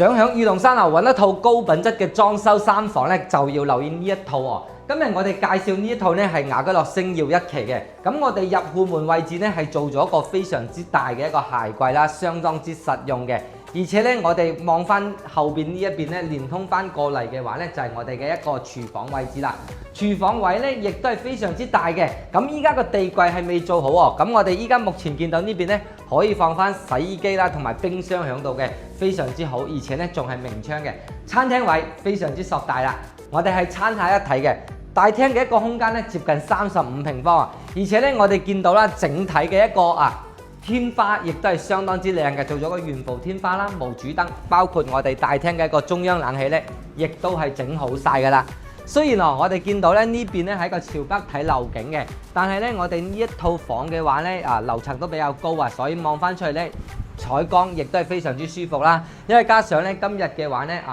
想響御龍山揾一套高品質嘅裝修三房咧，就要留意呢一套喎。今日我哋介紹呢一套咧係雅居樂星耀1期嘅，咁我哋入戶門位置咧係做咗一個非常之大嘅一個鞋櫃啦，相當之實用嘅。而且咧，我哋望翻後邊呢一邊咧，連通翻過嚟嘅話咧，就係我哋嘅一個廚房位置啦。廚房位咧，亦都係非常之大嘅。咁依家個地櫃係未做好喎。咁我哋依家目前見到呢邊咧，可以放翻洗衣機啦，同埋冰箱喺度嘅，非常之好。而且咧，仲係明窗嘅。餐廳位非常之碩大啦。我哋係餐下一體嘅。大廳嘅一個空間咧，接近35平方啊。而且咧，我哋見到啦，整體嘅一個天花亦都係相當之靚嘅，做咗個懸浮天花啦，無主燈，包括我哋大廳嘅一個中央冷氣咧，亦都係整好晒噶啦。雖然我哋見到咧呢邊咧係一個朝北睇樓景嘅，但係咧我哋呢一套房嘅話咧樓層都比較高啊，所以望翻出去咧採光亦都係非常之舒服啦。因為加上咧今日嘅話咧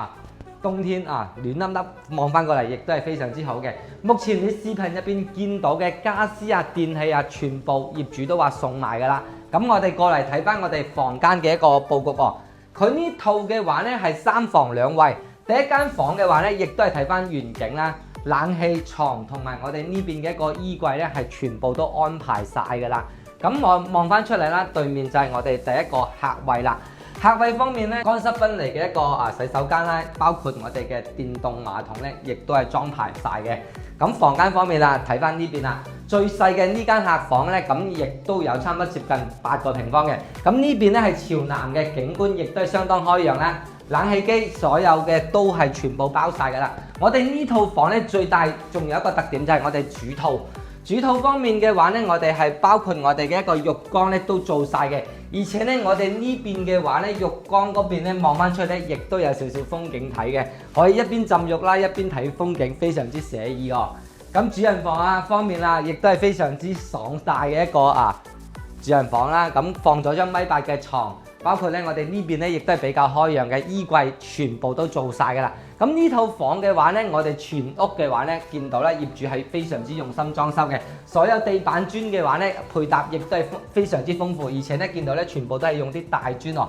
冬天暖粒粒，望翻過嚟亦都係非常之好嘅。目前你視頻入邊見到嘅家私電器全部業主都話送埋噶啦。咁我哋過嚟睇翻我哋房間嘅一個佈局喎。佢呢套嘅話咧係3房2衛，第一間房嘅話咧亦都係睇翻遠景啦，冷氣床同埋我哋呢邊嘅一個衣櫃咧係全部都安排晒噶啦。咁我望翻出嚟啦，對面就係我哋第一個客位啦。客位方面咧，乾濕分離嘅一個洗手間啦，包括我哋嘅電動馬桶咧，亦都係裝排晒嘅。咁房間方面睇翻呢邊啦，最細嘅呢間客房咧，咁亦都有差唔多接近8個平方嘅。咁呢邊咧係朝南嘅景觀，亦都係相當開揚啦。冷氣機所有嘅都係全部包晒噶啦。我哋呢套房咧最大仲有一個特點就係我哋主套。主套方面嘅話咧，我哋係包括我哋嘅一個浴缸咧都做晒嘅，而且咧我哋呢邊嘅話咧，浴缸嗰邊咧望翻出去咧，亦都有少少風景睇嘅，可以一邊浸浴啦，一邊睇風景，非常之寫意哦。咁主人房方面亦都係非常之爽大嘅一個主人房啦。咁放咗張1.8米嘅床，包括咧我哋呢邊咧亦都係比較開揚嘅衣櫃，全部都做晒噶啦。咁呢套房嘅話咧，我哋全屋嘅話咧，見到咧業主係非常之用心裝修嘅，所有地板磚嘅話咧，配搭亦都係非常之豐富，而且咧見到咧全部都係用啲大磚喎，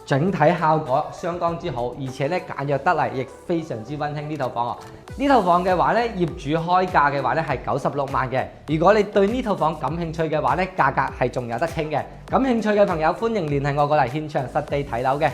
整體效果相當之好，而且咧簡約得嚟，亦非常之溫馨呢套房喎。呢套房嘅話咧，業主開價嘅話咧係96萬嘅。如果你對呢套房感興趣嘅話咧，價格係仲有得傾嘅。感興趣嘅朋友歡迎聯繫我過嚟現場實地睇樓嘅。